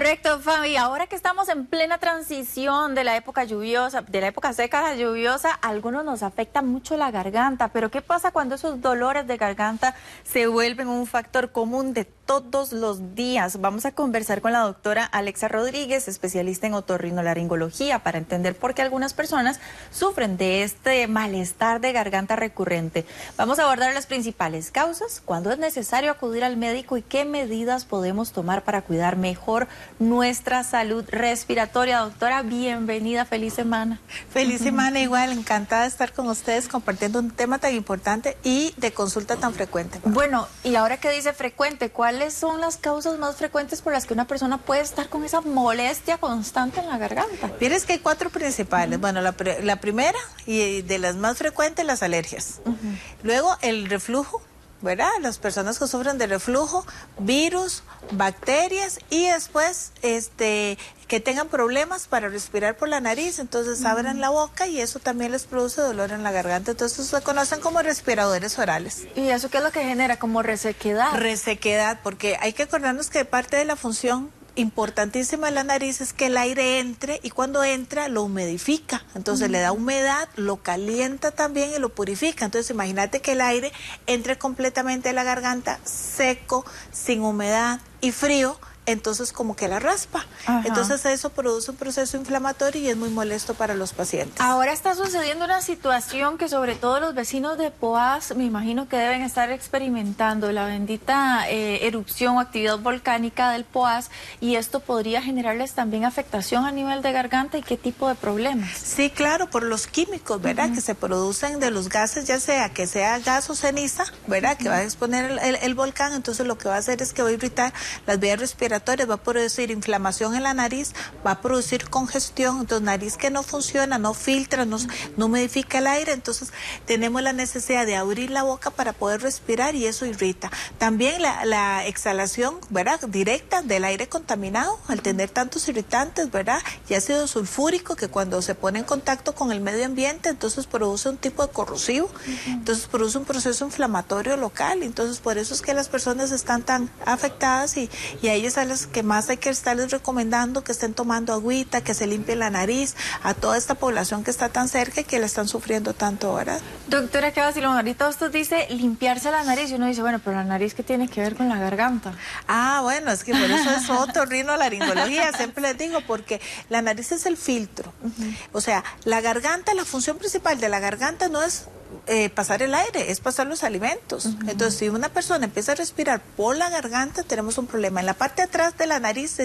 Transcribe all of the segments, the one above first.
Correcto, Fabi. Ahora que estamos en plena transición de la época lluviosa, de la época seca a la lluviosa, a algunos nos afecta mucho la garganta. Pero ¿qué pasa cuando esos dolores de garganta se vuelven un factor común de todos los días? Vamos a conversar con la doctora Alexa Rodríguez, especialista en otorrinolaringología, para entender por qué algunas personas sufren de este malestar de garganta recurrente. Vamos a abordar las principales causas, cuándo es necesario acudir al médico y qué medidas podemos tomar para cuidar mejor nuestra salud respiratoria. Doctora, bienvenida, feliz semana. Feliz semana, igual, encantada de estar con ustedes compartiendo un tema tan importante y de consulta tan frecuente. Bueno, y ahora que dice frecuente, ¿cuáles son las causas más frecuentes por las que una persona puede estar con esa molestia constante en la garganta? Tienes que hay 4 principales. Bueno, la primera y de las más frecuentes, las alergias. Luego el reflujo, ¿verdad? Las personas que sufren de reflujo, virus, bacterias y después que tengan problemas para respirar por la nariz, entonces abran la boca y eso también les produce dolor en la garganta, entonces se conocen como respiradores orales. ¿Y eso qué es lo que genera? ¿Como resequedad? Resequedad, porque hay que acordarnos que parte de la función importantísima de la nariz es que el aire entre y cuando entra lo humidifica, entonces le da humedad, lo calienta también y lo purifica. Entonces imagínate que el aire entre completamente a la garganta seco, sin humedad y frío, entonces como que la raspa. Ajá. Entonces eso produce un proceso inflamatorio y es muy molesto para los pacientes. Ahora está sucediendo una situación que sobre todo los vecinos de Poás me imagino que deben estar experimentando, la bendita erupción o actividad volcánica del Poás, y esto podría generarles también afectación a nivel de garganta. ¿Y qué tipo de problemas? Sí, claro, por los químicos, ¿verdad? Que se producen de los gases, ya sea que sea gas o ceniza, ¿verdad? Que va a exponer el volcán, entonces lo que va a hacer es que va a irritar las vías respiratorias, va a producir inflamación en la nariz, va a producir congestión, entonces nariz que no funciona, no filtra, no humidifica el aire, entonces tenemos la necesidad de abrir la boca para poder respirar y eso irrita. También la exhalación, ¿verdad? Directa del aire contaminado, al tener tantos irritantes, ¿verdad? Y ácido sulfúrico que cuando se pone en contacto con el medio ambiente, entonces produce un tipo de corrosivo, entonces produce un proceso inflamatorio local, entonces por eso es que las personas están tan afectadas y a ellas a las que más hay que estarles recomendando que estén tomando agüita, que se limpien la nariz, a toda esta población que está tan cerca y que la están sufriendo tanto, ¿verdad? Doctora, qué vacilón, ahorita usted dice limpiarse la nariz y uno dice, bueno, pero la nariz, ¿qué tiene que ver con la garganta? Ah, bueno, es que por eso es otorrinolaringología, siempre les digo, porque la nariz es el filtro. O sea, la garganta, la función principal de la garganta no es pasar el aire, es pasar los alimentos. Entonces, si una persona empieza a respirar por la garganta, tenemos un problema. En la parte de atrás de la nariz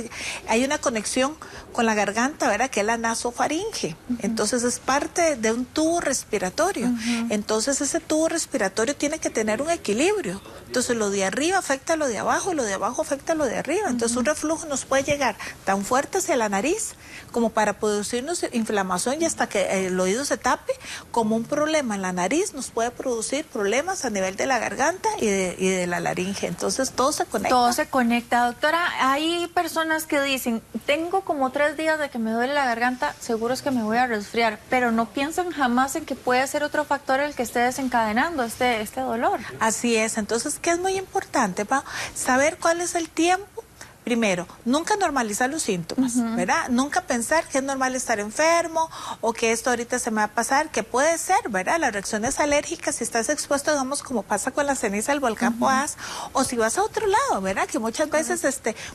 hay una conexión con la garganta, ¿verdad? Que es la nasofaringe. Entonces, es parte de un tubo respiratorio. Entonces, ese tubo respiratorio tiene que tener un equilibrio. Entonces, lo de arriba afecta a lo de abajo y lo de abajo afecta a lo de arriba. Entonces, un reflujo nos puede llegar tan fuerte hacia la nariz como para producirnos inflamación y hasta que el oído se tape, como un problema en la nariz nos puede producir problemas a nivel de la garganta y de la laringe. Entonces todo se conecta. Todo se conecta. Doctora, hay personas que dicen, tengo como 3 días de que me duele la garganta, seguro es que me voy a resfriar, pero no piensan jamás en que puede ser otro factor el que esté desencadenando este dolor. Así es. Entonces, ¿qué es muy importante, Pau? Saber cuál es el tiempo. Primero, nunca normalizar los síntomas, ¿verdad? Nunca pensar que es normal estar enfermo o que esto ahorita se me va a pasar, que puede ser, ¿verdad? Las reacciones alérgicas, si estás expuesto, digamos, como pasa con la ceniza del volcán Poás, o si vas a otro lado, ¿verdad? Que muchas veces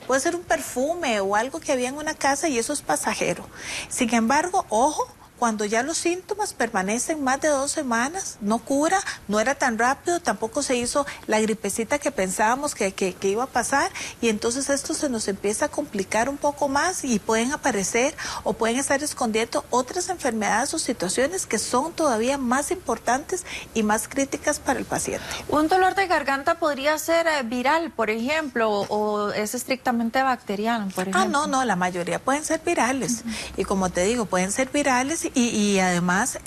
puede ser un perfume o algo que había en una casa y eso es pasajero. Sin embargo, ojo, cuando ya los síntomas permanecen más de 2 semanas, no cura, no era tan rápido, tampoco se hizo la gripecita que pensábamos que iba a pasar y entonces esto se nos empieza a complicar un poco más y pueden aparecer o pueden estar escondiendo otras enfermedades o situaciones que son todavía más importantes y más críticas para el paciente. ¿Un dolor de garganta podría ser viral, por ejemplo, o es estrictamente bacteriano, por ejemplo? No, la mayoría pueden ser virales y como te digo, pueden ser virales y además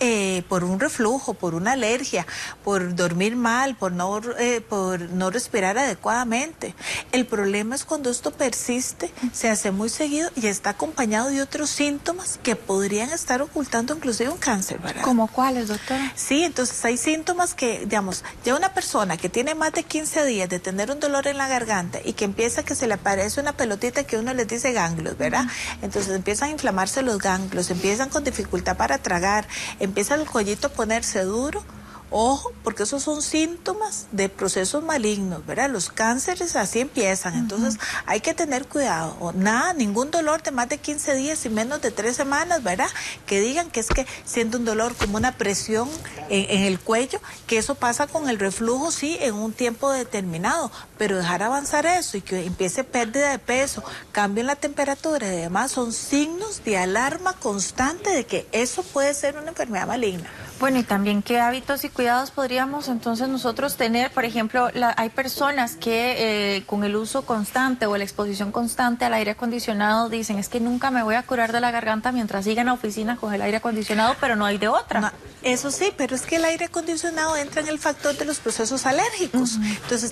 por un reflujo, por una alergia, por dormir mal, por no respirar adecuadamente. El problema es cuando esto persiste, se hace muy seguido y está acompañado de otros síntomas que podrían estar ocultando inclusive un cáncer, ¿verdad? ¿Cómo cuáles, doctora? Sí, entonces hay síntomas que, digamos, ya una persona que tiene más de 15 días de tener un dolor en la garganta y que empieza que se le aparece una pelotita que uno les dice ganglios, ¿verdad? Entonces empiezan a inflamarse los ganglios, empiezan con dificultad para tragar, empieza el cuellito a ponerse duro. Ojo, porque esos son síntomas de procesos malignos, ¿verdad? Los cánceres así empiezan, entonces hay que tener cuidado. O nada, ningún dolor de más de 15 días y menos de 3 semanas, ¿verdad? Que digan que es que siente un dolor como una presión en el cuello, que eso pasa con el reflujo, sí, en un tiempo determinado, pero dejar avanzar eso y que empiece pérdida de peso, cambio en la temperatura y demás, son signos de alarma constante de que eso puede ser una enfermedad maligna. Bueno, y también qué hábitos y cuidados podríamos entonces nosotros tener. Por ejemplo, hay personas que con el uso constante o la exposición constante al aire acondicionado dicen, es que nunca me voy a curar de la garganta mientras siga en la oficina con el aire acondicionado, pero no hay de otra. No, eso sí, pero es que el aire acondicionado entra en el factor de los procesos alérgicos. Entonces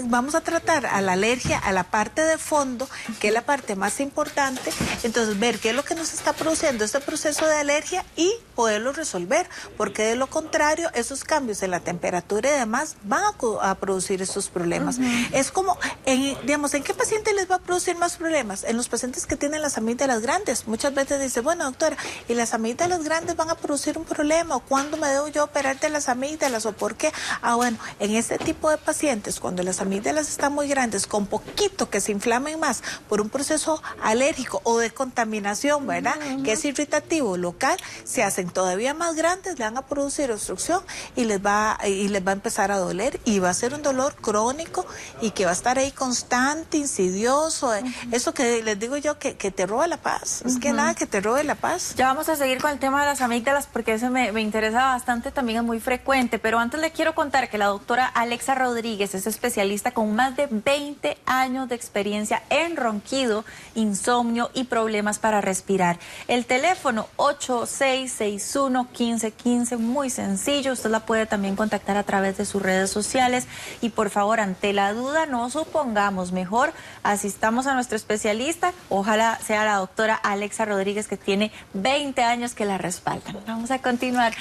vamos a tratar a la alergia, a la parte de fondo, que es la parte más importante. Entonces ver qué es lo que nos está produciendo este proceso de alergia y poderlo resolver. Porque de lo contrario, esos cambios en la temperatura y demás van a producir estos problemas. Es como, digamos, ¿en qué paciente les va a producir más problemas? En los pacientes que tienen las amígdalas grandes. Muchas veces dice, bueno, doctora, ¿y las amígdalas grandes van a producir un problema? ¿O cuándo me debo yo operar de las amígdalas? ¿O por qué? Bueno, en este tipo de pacientes, cuando las amígdalas están muy grandes, con poquito que se inflamen más por un proceso alérgico o de contaminación, ¿verdad? Que es irritativo local, se hacen todavía más grandes, van a producir obstrucción y les va a empezar a doler y va a ser un dolor crónico y que va a estar ahí constante, insidioso, eso que les digo yo que te roba la paz, es que nada que te robe la paz. Ya vamos a seguir con el tema de las amígdalas porque eso me interesa bastante, también es muy frecuente, pero antes le quiero contar que la doctora Alexa Rodríguez es especialista con más de 20 años de experiencia en ronquido, insomnio y problemas para respirar. El teléfono 8661-1515, muy sencillo, usted la puede también contactar a través de sus redes sociales y por favor, ante la duda no supongamos, mejor asistamos a nuestro especialista, ojalá sea la doctora Alexa Rodríguez que tiene 20 años que la respaldan. Vamos a continuar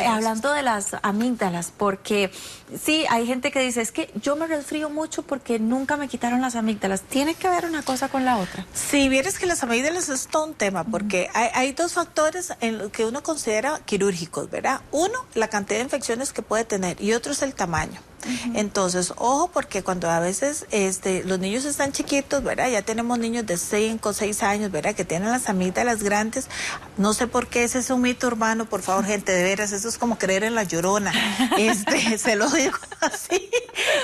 hablando de las amígdalas, porque sí, hay gente que dice, es que yo me resfrío mucho porque nunca me quitaron las amígdalas. ¿Tiene que ver una cosa con la otra? Sí, vieres que las amígdalas es todo un tema, porque hay dos factores en lo que uno considera quirúrgicos, ¿verdad? Uno, la cantidad de infecciones que puede tener y otro es el tamaño. Entonces, ojo, porque cuando a veces los niños están chiquitos, ¿verdad? Ya tenemos niños de 5 o 6 años, ¿verdad? Que tienen las amígdalas grandes. No sé por qué ese es un mito urbano, por favor, gente, de veras, eso es como creer en la Llorona. Se lo digo así.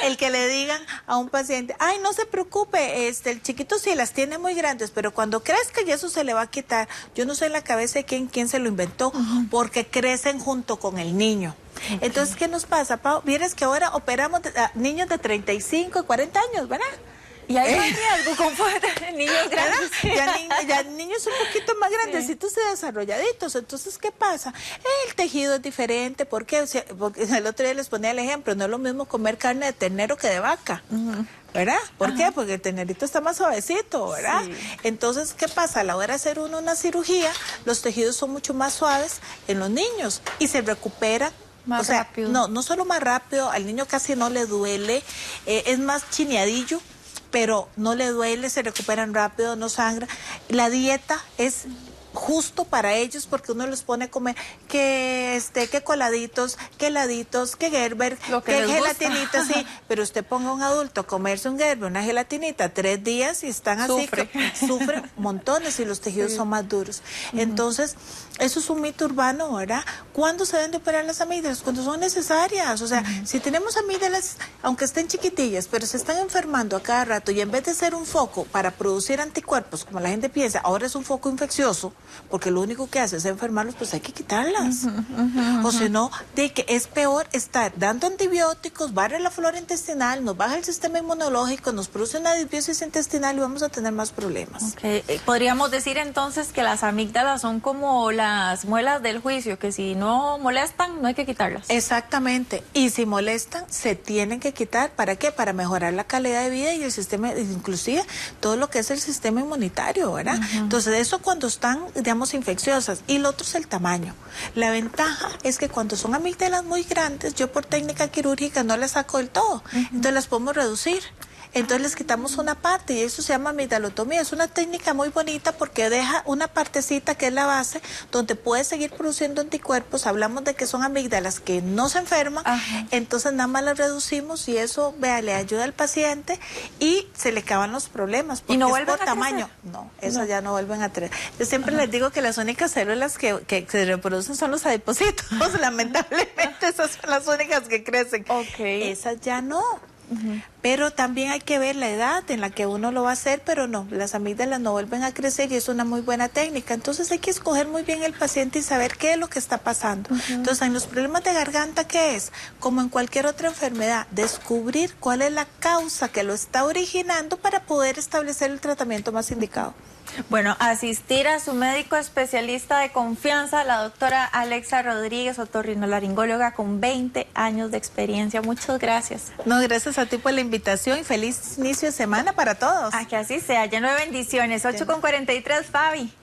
El que le digan a un paciente, ay, no se preocupe, el chiquito sí las tiene muy grandes, pero cuando crezca ya eso se le va a quitar. Yo no sé en la cabeza de quién se lo inventó, porque crecen junto con el niño. Entonces, ¿qué nos pasa, Pau? Vieres que ahora operamos a niños de 35 y 40 años, ¿verdad? Y hay más riesgo con niños grandes. Ya niños un poquito más grandecitos y desarrolladitos. Entonces, ¿qué pasa? El tejido es diferente. ¿Por qué? Porque el otro día les ponía el ejemplo. No es lo mismo comer carne de ternero que de vaca. ¿Verdad? ¿Por qué? Porque el ternerito está más suavecito, ¿verdad? Sí. Entonces, ¿qué pasa? A la hora de hacer una cirugía, los tejidos son mucho más suaves en los niños y se recuperan más rápido. No solo más rápido, al niño casi no le duele, es más chineadillo, pero no le duele, se recuperan rápido, no sangra. La dieta es justo para ellos porque uno les pone a comer que coladitos, que heladitos, que Gerber, que gelatinita, sí, pero usted ponga a un adulto a comerse un Gerber, una gelatinita 3 días y están así, sufren montones y los tejidos son más duros. Entonces, eso es un mito urbano, ¿verdad? ¿Cuándo se deben de operar las amígdalas? Cuando son necesarias. O sea, si tenemos amígdalas, aunque estén chiquitillas, pero se están enfermando a cada rato y en vez de ser un foco para producir anticuerpos, como la gente piensa, ahora es un foco infeccioso, porque lo único que hace es enfermarlos, pues hay que quitarlas. O si no, de que es peor estar dando antibióticos, barre la flora intestinal, nos baja el sistema inmunológico, nos produce una disbiosis intestinal y vamos a tener más problemas. Okay. Podríamos decir entonces que las amígdalas son como las muelas del juicio, que si no molestan, no hay que quitarlas. Exactamente, y si molestan, se tienen que quitar. ¿Para qué? Para mejorar la calidad de vida y el sistema, inclusive todo lo que es el sistema inmunitario, ¿verdad? Entonces, eso cuando están, digamos, infecciosas. Y lo otro es el tamaño. La ventaja es que cuando son amígdalas muy grandes, yo por técnica quirúrgica no las saco del todo, entonces las podemos reducir. Entonces les quitamos una parte y eso se llama amigdalotomía. Es una técnica muy bonita porque deja una partecita que es la base donde puede seguir produciendo anticuerpos. Hablamos de que son amígdalas que no se enferman, entonces nada más las reducimos y eso, vea, le ayuda al paciente y se le acaban los problemas. Porque ¿Y no es vuelven por a tamaño. crecer? No, esas ya no vuelven a tener. Yo siempre les digo que las únicas células que se reproducen son los adipocitos. Lamentablemente esas son las únicas que crecen. Esas ya no. Pero también hay que ver la edad en la que uno lo va a hacer, pero no, las amígdalas no vuelven a crecer y es una muy buena técnica. Entonces hay que escoger muy bien el paciente y saber qué es lo que está pasando. Entonces en los problemas de garganta, ¿qué es? Como en cualquier otra enfermedad, descubrir cuál es la causa que lo está originando para poder establecer el tratamiento más indicado. Bueno, asistir a su médico especialista de confianza, la doctora Alexa Rodríguez, otorrinolaringóloga con 20 años de experiencia. Muchas gracias. No, gracias a ti por la invitación y feliz inicio de semana para todos. Que así sea, lleno de bendiciones. 8:43, Fabi.